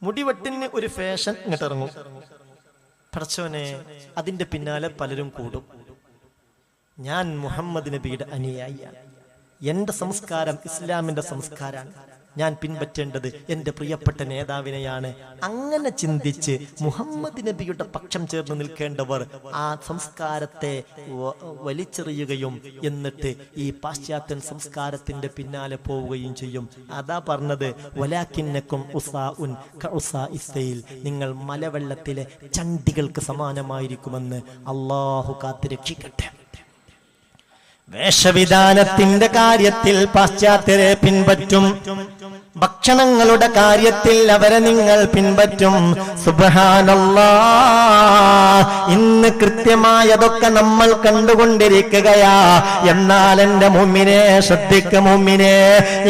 മുടിവെട്ടിന് ഒരു ഫാഷൻ ഇങ്ങോട്ട് ഇറങ്ങും. പടച്ചോനെ, അതിന്റെ പിന്നാലെ പലരും കൂടും. ഞാൻ മുഹമ്മദ് നബിയുടെ അനുയായിയാണ്. എന്റെ സംസ്കാരം ഇസ്ലാമിന്റെ സംസ്കാരമാണ്. ഞാൻ പിൻപറ്റേണ്ടത് എന്റെ പ്രിയപ്പെട്ട നേതാവിനെയാണ്. അങ്ങനെ ചിന്തിച്ച് മുഹമ്മദ് നബിയുടെ പക്ഷം ചേർന്ന് നിൽക്കേണ്ടവർ ആ സംസ്കാരത്തെ വലിച്ചെറിയുകയും എന്നിട്ട് ഈ പാശ്ചാത്യൻ സംസ്കാരത്തിന്റെ പിന്നാലെ പോവുകയും ചെയ്യും. അതാ പറഞ്ഞത്, വലാകിന്നകും ഉസാഉൻ കഉസാഇസ്സൈൽ, നിങ്ങൾ മലവെള്ളത്തിലെ ചണ്ടികൾക്ക് സമാനമായിരിക്കുമെന്ന് അല്ലാഹു കാത്തുരക്ഷിക്കട്ടെ. വേഷവിധാനത്തിന്റെ കാര്യത്തിൽ പാശ്ചാത്യരെ പിൻപറ്റും, ഭക്ഷണങ്ങളുടെ കാര്യത്തിൽ അവരെ നിങ്ങൾ പിൻപറ്റും. സുബ്ഹാനല്ലാഹ്, ഇന്ന് കൃത്യമായതൊക്കെ നമ്മൾ കണ്ടുകൊണ്ടിരിക്കുകയാ. എന്നാൽ എന്റെ മുഅ്മിനേ, ശ്രദ്ധിക്ക മുഅ്മിനേ,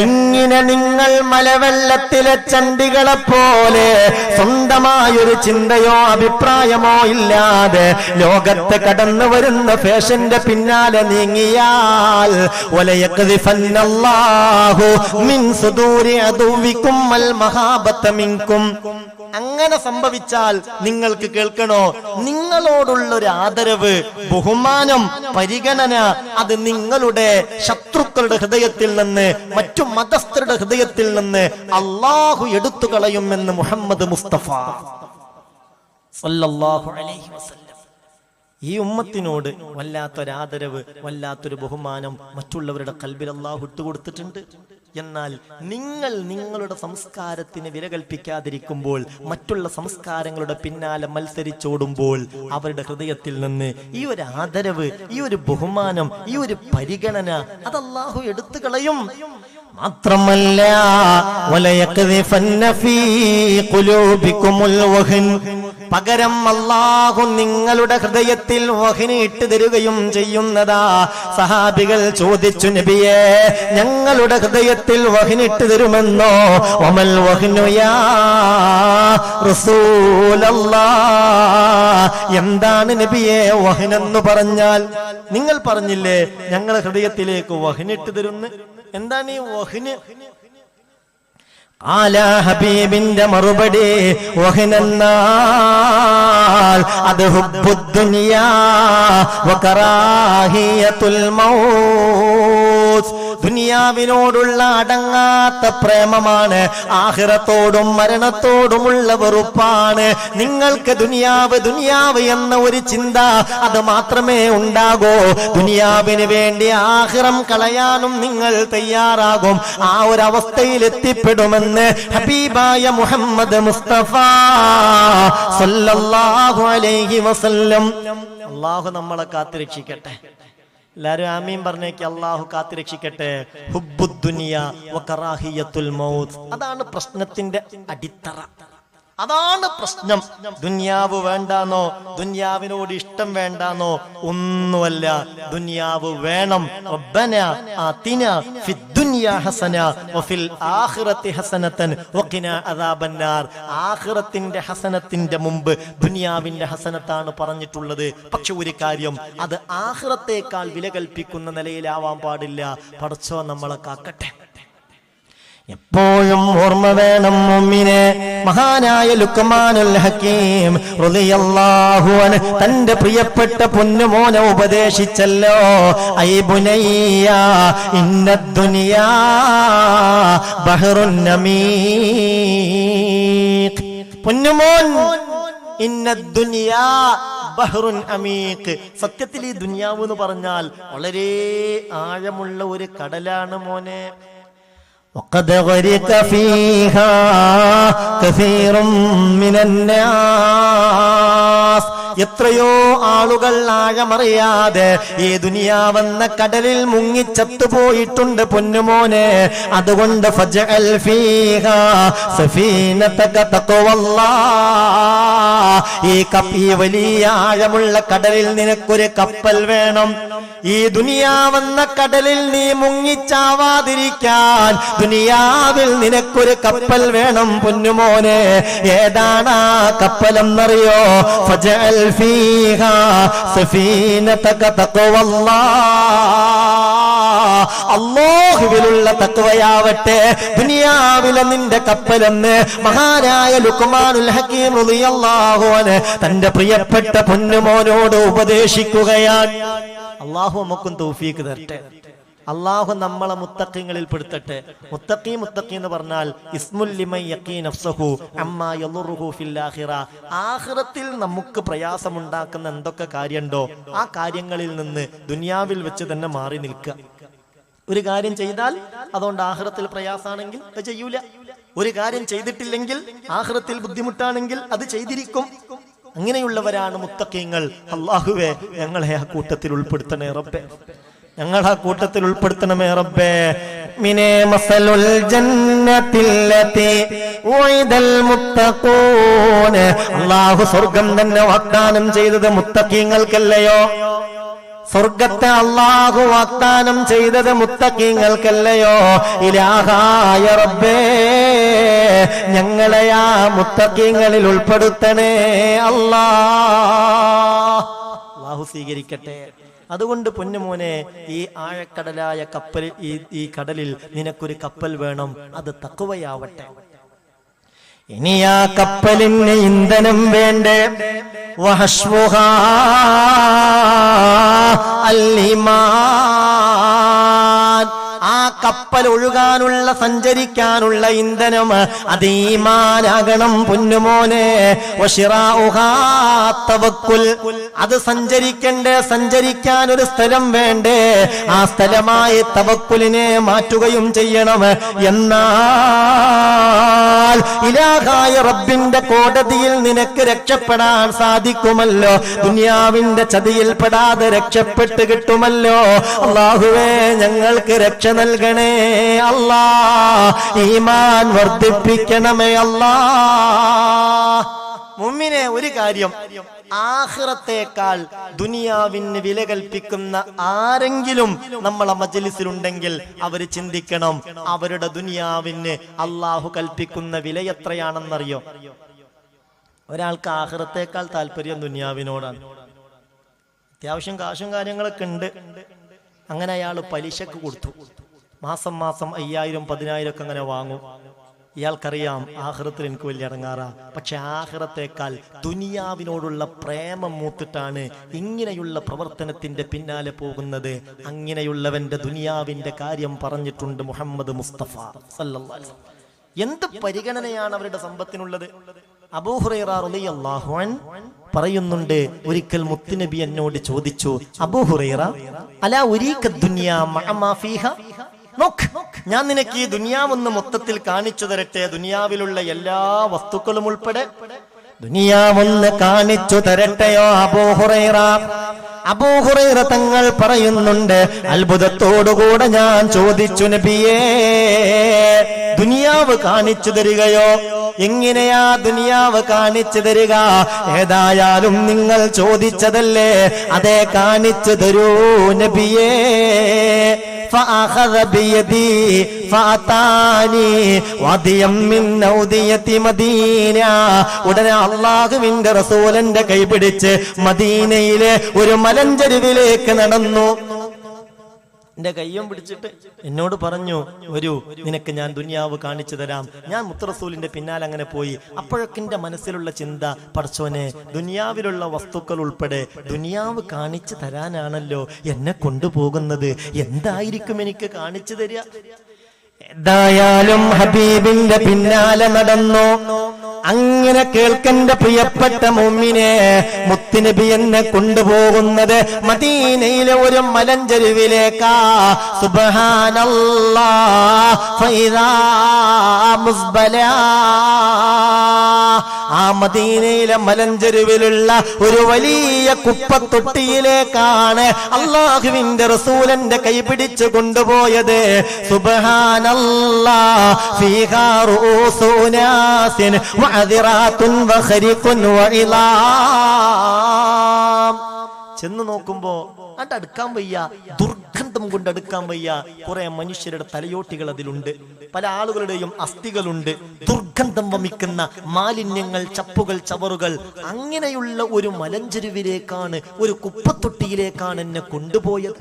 ഇങ്ങനെ നിങ്ങൾ മലവെള്ളത്തിലെ ചണ്ടികളെ പോലെ സ്വന്തമായൊരു ചിന്തയോ അഭിപ്രായമോ ഇല്ലാതെ ലോകത്ത് കടന്നു വരുന്ന ഫാഷന്റെ പിന്നാലെ നീങ്ങിയാൽ വലയഖ്ദിഫന്നല്ലാഹു മിൻ സുദൂരി അദുവികും വൽ മഹാബത മിൻകും. അങ്ങനെ സംഭവിച്ചാൽ നിങ്ങൾക്ക് കേൾക്കണോ, നിങ്ങളോടുള്ള ഒരു ആദരവ്, ബഹുമാനം, പരിഗണന അത് നിങ്ങളുടെ ശത്രുക്കളുടെ ഹൃദയത്തിൽ നിന്ന്, മറ്റു മതസ്ഥരുടെ ഹൃദയത്തിൽ നിന്ന് അല്ലാഹു എടുത്തു കളയുമെന്ന് മുഹമ്മദ് മുസ്തഫ സല്ലല്ലാഹു അലൈഹി വസല്ലം. ഈ ഉമ്മത്തിനോട് വല്ലാത്തൊരാദരവ്, വല്ലാത്തൊരു ബഹുമാനം മറ്റുള്ളവരുടെ ഖൽബിൽ അല്ലാഹു ഇട്ടുകൊടുത്തിട്ടുണ്ട്. എന്നാൽ നിങ്ങൾ നിങ്ങളുടെ സംസ്കാരത്തിന് വില കൽപ്പിക്കാതിരിക്കുമ്പോൾ, മറ്റുള്ള സംസ്കാരങ്ങളുടെ പിന്നാലെ മത്സരിച്ചോടുമ്പോൾ അവരുടെ ഹൃദയത്തിൽ നിന്ന് ഈ ഒരു ആദരവ്, ഈ ഒരു ബഹുമാനം, ഈ ഒരു പരിഗണന അത് അല്ലാഹു എടുത്തു കളയും. മാത്രമല്ല, വലയഖ്ദിഫന്ന ഫീ ഖുലൂബികുമുൽ വഹൻ, പകരം അല്ലാഹു നിങ്ങളുടെ ഹൃദയത്തിൽ വഹ്ന് ഇട്ട് തരുകയും ചെയ്യുന്നതാ. സഹാബികൾ ചോദിച്ചു, നബിയേ, ഞങ്ങളുടെ ഹൃദയത്തിൽ വഹ്ന് ഇട്ട് തരുമെന്നോ? വമൽ വഹ്നു യാ റസൂലല്ലാഹ്, എന്താണ് നബിയേ വഹ്നെന്ന് പറഞ്ഞാൽ? നിങ്ങൾ പറഞ്ഞില്ലേ ഞങ്ങളുടെ ഹൃദയത്തിലേക്ക് വഹ്ന് ഇട്ട് തരുന്നു. എന്താണ് ഈ വഹ്ന്? ആലാ ഹബീബിന്റെ മറുപടി, വഹ്നെന്നാൽ അത് ഹുബ്ബുദ്ദുനിയാ വകറാഹിയത്തുൽ മൗത്ത്, ദുനിയാവിനോടുള്ള അടങ്ങാത്ത പ്രേമമാണ്, ആഖിറത്തോടും മരണത്തോടുമുള്ള വെറുപ്പാണ്. നിങ്ങൾക്ക് ദുനിയാവ് ദുനിയാവ് എന്ന ഒരു ചിന്ത അത് മാത്രമേ ഉണ്ടാകൂ. ദുനിയാവിന് വേണ്ടി ആഖിറം കളയാനും നിങ്ങൾ തയ്യാറാകും. ആ ഒരു അവസ്ഥയിൽ എത്തിപ്പെടുമെന്ന് ഹബീബായ മുഹമ്മദ് മുസ്തഫ സല്ലല്ലാഹു അലൈഹി വസല്ലം. അല്ലാഹു നമ്മളെ കാത്തുരക്ഷിക്കട്ടെ. എല്ലാരും ആമീൻ പറഞ്ഞേക്ക്. അല്ലാഹു കാത്തുരക്ഷിക്കട്ടെ. ഹുബ്ബുദ്ദുനിയ വകറാഹിയത്തുൽ മൗത്ത്, അതാണ് പ്രശ്നത്തിന്റെ അടിത്തറ. അതാണ് പ്രശ്നം. ദുനിയാവ് വേണ്ടാന്നോ, ദുനിയാവിനോട് ഇഷ്ടം വേണ്ടാന്നോ? ഒന്നുമല്ല, ദുനിയാവ് വേണം. റബ്ബനാ ആതിനാ ഫിദ്ദുനിയാ ഹസന വഫിൽ ആഖിറതി ഹസനതൻ വഖിനാ അദാബന്നാർ. ആഖിറത്തിന്റെ ഹസനത്തിന്റെ മുമ്പ് ദുനിയാവിന്റെ ഹസനത്താണ് പറഞ്ഞിട്ടുള്ളത്. പക്ഷെ ഒരു കാര്യം, അത് ആഖിറത്തേക്കാൾ വില കൽപ്പിക്കുന്ന നിലയിലാവാൻ പാടില്ല. പടച്ചോ നമ്മളെ കാക്കട്ടെ. എപ്പോഴും ഓർമ്മ വേണം മുഅ്മിനെ. മഹാനായ ലുഖ്മാനുൽ ഹകീം റളിയല്ലാഹു അൻഹു തന്റെ പ്രിയപ്പെട്ട പൊന്നുമോനെ ഉപദേശിച്ചല്ലോ, ഐ ബുനയ്യ ഇന്നദ് ദുനിയാ ബഹറുൻ അമീഖ്. പൊന്നുമോൻ, ഇന്നദ് ദുനിയാ ബഹ്റുൻ അമീഖ്. സത്യത്തിൽ ഈ ദുനിയാവ് എന്ന് പറഞ്ഞാൽ വളരെ ആഴമുള്ള ഒരു കടലാണ് മോനെ. وقد غرق فيها كثير من الناس. എത്രയോ ആളുകൾ ആഴമറിയാതെ ഈ ദുനിയാവെന്ന കടലിൽ മുങ്ങിച്ചത്തുപോയിട്ടുണ്ട് പൊന്നുമോനെ. അതുകൊണ്ട് ഫജ്അൽ ഫീഹാ സഫീനതക തഖ്വല്ലാഹ്, ഈ വലിയ ആഴമുള്ള കടലിൽ നിനക്കൊരു കപ്പൽ വേണം. ഈ ദുനിയാവെന്ന കടലിൽ നീ മുങ്ങിച്ചാവാതിരിക്കാൻ ദുനിയാവിൽ നിനക്കൊരു കപ്പൽ വേണം പൊന്നുമോനെ. ഏതാണ് ആ കപ്പലെന്നറിയോ? ഫജ്അൽ ഫീഹാ സഫീനതക തഖ്വല്ലാഹ്. അല്ലാഹുവിലുള്ള തഖ്വയാവട്ടെ. ദുനിയാവിലെ നിന്റെ കപ്പലെന്ന് മഹാനായ ലുഖ്മാനുൽ ഹകീം റളിയല്ലാഹു അൻഹു തന്റെ പ്രിയപ്പെട്ട പൊന്നുമോനോട് ഉപദേശിക്കുകയാണ്. അല്ലാഹു നമുക്കും തൗഫീഖ് തരട്ടെ. അല്ലാഹു നമ്മളെ മുത്തഖീങ്ങളിൽ പെടുത്തട്ടെ. മുത്തഖി എന്ന് പറഞ്ഞാൽ ഇസ്മുൽ ലിമൻ യഖീ നഫ്സഹു അമ്മാ യളുറുഹു ഫിൽ ആഖിറ. ആഖിറത്തിൽ നമുക്ക് പ്രയാസമുണ്ടാക്കുന്ന എന്തൊക്കെ കാര്യമുണ്ടോ ആ കാര്യങ്ങളിൽ നിന്ന് ദുനിയാവിൽ വെച്ച് തന്നെ മാറി നിൽക്കുക. ഒരു കാര്യം ചെയ്താൽ അതുകൊണ്ട് ആഖിറത്തിൽ പ്രയാസാണെങ്കിൽ അത് ചെയ്യൂല. ഒരു കാര്യം ചെയ്തിട്ടില്ലെങ്കിൽ ആഖിറത്തിൽ ബുദ്ധിമുട്ടാണെങ്കിൽ അത് ചെയ്തിരിക്കും. അങ്ങനെയുള്ളവരാണ് മുത്തഖീങ്ങൾ. അല്ലാഹുവേ ഞങ്ങളെ ആ കൂട്ടത്തിൽ ഉൾപ്പെടുത്തണേ റബ്ബേ, ഞങ്ങൾ ആ കൂട്ടത്തിൽ ഉൾപ്പെടുത്തണമേ റബ്ബേ. മിനേ മസലുൽ ജന്നത്തില്ലതി ഉഇദൽ മുത്തഖൂൻ. അല്ലാഹു സ്വർഗ്ഗം തന്നെ വാഗ്ദാനം ചെയ്തത് മുത്തഖീങ്ങൾക്കല്ലയോ? സ്വർഗത്തെ അല്ലാഹു വാഗ്ദാനം ചെയ്തത് മുത്തഖീങ്ങൾക്കല്ലയോ? ഇലാഹായ റബ്ബേ ഞങ്ങളെ ആ മുത്തഖീങ്ങളിൽ ഉൾപ്പെടുത്തണേ അല്ലാഹു സ്വീകരിക്കട്ടെ. അതുകൊണ്ട് പൊന്നുമോനെ, ഈ ആഴക്കടലായ കപ്പൽ, ഈ കടലിൽ നിനക്കൊരു കപ്പൽ വേണം, അത് തഖ്വയാവട്ടെ. ഇനി ആ കപ്പലിന് ഇന്ധനം വേണ്ടേ? വഹശ്മുഹാ അൽ-ഈമാൻ. ആ കപ്പൽ ഒഴുകാനുള്ള, സഞ്ചരിക്കാനുള്ള ഇന്ധനം അത് ഈമാനാകണം പൊന്നുമോനെ. വശിറാഉഹാ തവക്കുൽ. അത് സഞ്ചരിക്കാൻ ഒരു സ്ഥലം വേണ്ടേ? ആ സ്ഥലമായി തവക്കുലിനെ മാറ്റുകയും ചെയ്യണം. എന്നാൽ ഇലാഹായ റബ്ബിന്റെ കോടതിയിൽ നിനക്ക് രക്ഷപ്പെടാൻ സാധിക്കുമല്ലോ. ദുനിയാവിന്റെ ചതിയിൽ പെടാതെ രക്ഷപ്പെട്ട് കിട്ടുമല്ലോ. അല്ലാഹുവേ ഞങ്ങൾക്ക് രക്ഷ നൽകണേ അല്ലാ. ഈമാൻ വർദ്ധിപ്പിക്കണമേ അല്ലാ. മുഅ്മിനെ, ഒരു കാര്യം, ആഖിറത്തേക്കാൾ ദുനിയാവിന് വില കൽപ്പിക്കുന്ന ആരെങ്കിലും നമ്മളെ മജ്ലിസിലുണ്ടെങ്കിൽ അവർ ചിന്തിക്കണം, അവരുടെ ദുനിയാവിന് അല്ലാഹു കൽപ്പിക്കുന്ന വില എത്രയാണെന്നറിയോ? ഒരാൾക്ക് ആഖിറത്തേക്കാൾ താല്പര്യം ദുനിയാവിനോടാണ്. അത്യാവശ്യം കാശും കാര്യങ്ങളൊക്കെ ഉണ്ട്. അങ്ങനെ അയാൾ പലിശക്ക് കൊടുത്തു. മാസം 5000 10,000 ഒക്കെ അങ്ങനെ വാങ്ങും. ഇയാൾക്കറിയാം ആഖിറത്തിൽ എനിക്ക് വലിയ ഇടങ്ങാറാ. പക്ഷെ ആഖിറത്തേക്കാൾ ദുനിയാവിനോടുള്ള പ്രേമം മൂത്തിട്ടാണ് ഇങ്ങനെയുള്ള പ്രവർത്തനത്തിന്റെ പിന്നാലെ പോകുന്നത്. അങ്ങനെയുള്ളവന്റെ ദുനിയാവിന്റെ കാര്യം പറഞ്ഞിട്ടുണ്ട് മുഹമ്മദ് മുസ്തഫ സല്ലല്ലാഹു അലൈഹി വസല്ലം. എന്ത് പരിഗണനയാണ് അവരുടെ സമ്പത്തിനുള്ളത്? അബൂ ഹുറൈറ റളിയല്ലാഹു അൻഹു പറയുന്നുണ്ട്, ഒരിക്കൽ മുത്തുനബി എന്നോട് ചോദിച്ചു, അബൂ ഹുറൈറ അലാ ഉരീക ദുനിയാ മഅ മാ ഫീഹാ. നോക്ക്, ഞാൻ നിനക്ക് ഈ ദുനിയാവൊന്ന് മൊത്തത്തിൽ കാണിച്ചു തരട്ടെ, ദുനിയാവിലുള്ള എല്ലാ വസ്തുക്കളും ഉൾപ്പെടെ ദുനിയാവൊന്ന് കാണിച്ചു തരട്ടെയോ അബൂ ഹുറൈറ? അബൂ ഹുറൈറ തങ്ങൾ പറയുന്നുണ്ട്, അത്ഭുതത്തോടുകൂടെ ഞാൻ ചോദിച്ചു, നബിയേ ദുനിയാവ് കാണിച്ചു തരികയോ? എങ്ങനെയാ ദുനിയാവ് കാണിച്ചു തരിക? ഏതായാലും നിങ്ങൾ ചോദിച്ചതല്ലേ, അതേ കാണിച്ചു തരൂ നബിയേ. فأخذ بيدي فأتاني واديا من أودية مدينة. ഉടനെ അല്ലാഹുവിന്റെ റസൂലിന്റെ കൈ പിടിച്ച് മദീനയിലെ ഒരു മലഞ്ചെരുവിലേക്ക് നടന്നു. എന്റെ കയ്യും പിടിച്ചിട്ട് എന്നോട് പറഞ്ഞു, വരൂ നിനക്ക് ഞാൻ ദുനിയാവ് കാണിച്ചു തരാം. ഞാൻ മുത്തറസൂലിന്റെ പിന്നാലെ അങ്ങനെ പോയി. അപ്പോഴൊക്കെ എന്റെ മനസ്സിലുള്ള ചിന്ത, പടച്ചോനെ ദുനിയാവിലുള്ള വസ്തുക്കൾ ഉൾപ്പെടെ ദുനിയാവ് കാണിച്ചു തരാനാണല്ലോ എന്നെ കൊണ്ടുപോകുന്നത്. എന്തായിരിക്കും എനിക്ക് കാണിച്ചു തരിക? ഏതായാലും ഹബീബിന്റെ പിന്നാലെ നടന്നു. അങ്ങനെ കേൾക്കണ്ട പ്രിയപ്പെട്ട മുഅ്മിനേ, മുത്തുനബി എന്നെ കൊണ്ടുപോകുന്നത് മദീനയിലെ ഒരു മലഞ്ചെരുവിലേക്കാ. സുബ്ഹാനല്ലാഹ് ഫൈദാ മുസ്ബലാ. ആ മദീനയിലെ മലഞ്ചെരുവിലുള്ള ഒരു വലിയ കുപ്പത്തൊട്ടിയിലേക്കാണ് അല്ലാഹുവിന്റെ റസൂലിന്റെ കൈ പിടിച്ചു കൊണ്ടുപോയത്. സുബ്ഹാനല്ലാഹ് ഫീഹാ റൂസു നാസിൻ വഅദിറാത്തുൻ വഖരിഖുൻ വഇലാം. ചെന്ന് നോക്കുമ്പോ അടുക്കാൻ വയ്യ, ദുർഗന്ധം കൊണ്ട് അടുക്കാൻ വയ്യ. കുറെ മനുഷ്യരുടെ തലയോട്ടികൾ അതിലുണ്ട്, പല ആളുകളുടെയും അസ്ഥികളുണ്ട്, ദുർഗന്ധം വമിക്കുന്ന മാലിന്യങ്ങൾ, ചപ്പുകൾ, ചവറുകൾ. അങ്ങനെയുള്ള ഒരു മലഞ്ചെരുവിലേക്കാണ്, ഒരു കുപ്പത്തൊട്ടിയിലേക്കാണ് എന്നെ കൊണ്ടുപോയത്.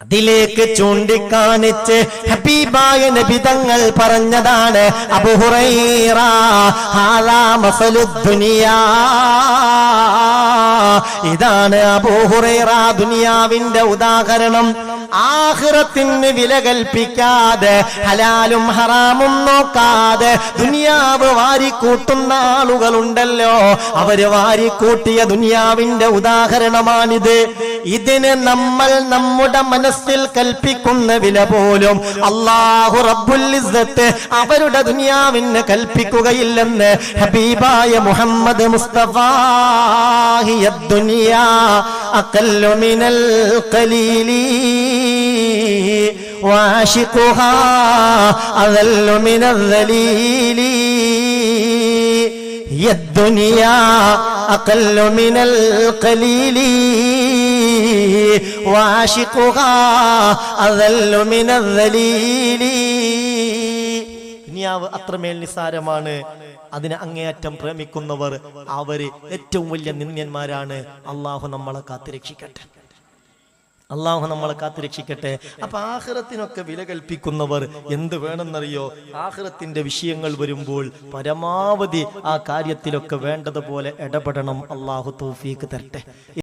അതിലേക്ക് ചൂണ്ടിക്കാണിച്ച് ഹബീബായ നബി തങ്ങൾ പറഞ്ഞതാണ്, അബൂ ഹുറൈറ ഹാദാ മസലുദ് ദുനിയാ, ഇതാണ് അബൂ ഹുറൈറ ദുനിയാവിന്റെ ഉദാഹരണം. ആഖിറത്തിന് വില കൽപ്പിക്കാതെ ഹലാലും ഹറാമും നോക്കാതെ ദുനിയാവ് വാരിക്കൂട്ടുന്ന ആളുകളുണ്ടല്ലോ, അവര് വാരിക്കൂട്ടിയ ദുനിയാവിന്റെ ഉദാഹരണമാണിത്. ഇതിന് നമ്മൾ നമ്മുടെ മനസ്സിൽ കൽപ്പിക്കുന്ന വില പോലും അല്ലാഹു റബ്ബുൽ ഇസ്സത്ത് അവരുടെ ദുനിയാവിന് കൽപ്പിക്കുകയില്ലെന്ന് ഹബീബായ മുഹമ്മദ് മുസ്തഫ. ദുനിയാ അഖല്ലു മിനൽ ഖലീലി വാശിഖുഹാ അദല്ലു മിനൽ ദലീലി. യദ്ദുനിയാ അഖല്ലു മിനൽ ഖലീലി വാശിഖുഹാ അദല്ലു മിനൽ ദലീലി. ദുനിയാവ് അത്രമേൽ നിസാരമാണ്. അതിനെ അങ്ങേയറ്റം പ്രേമിക്കുന്നവർ അവര് ഏറ്റവും വലിയ നിന്ദ്യന്മാരാണ്. അള്ളാഹു നമ്മളെ കാത്തുരക്ഷിക്കട്ടെ, അള്ളാഹു നമ്മളെ കാത്തുരക്ഷിക്കട്ടെ. അപ്പൊ ആഖിറത്തിനൊക്കെ വില കൽപ്പിക്കുന്നവർ എന്ത് വേണമെന്നറിയോ? ആഖിറത്തിന്റെ വിഷയങ്ങൾ വരുമ്പോൾ പരമാവധി ആ കാര്യത്തിലൊക്കെ വേണ്ടതുപോലെ ഇടപെടണം. അള്ളാഹു തൗഫീഖ് തരട്ടെ.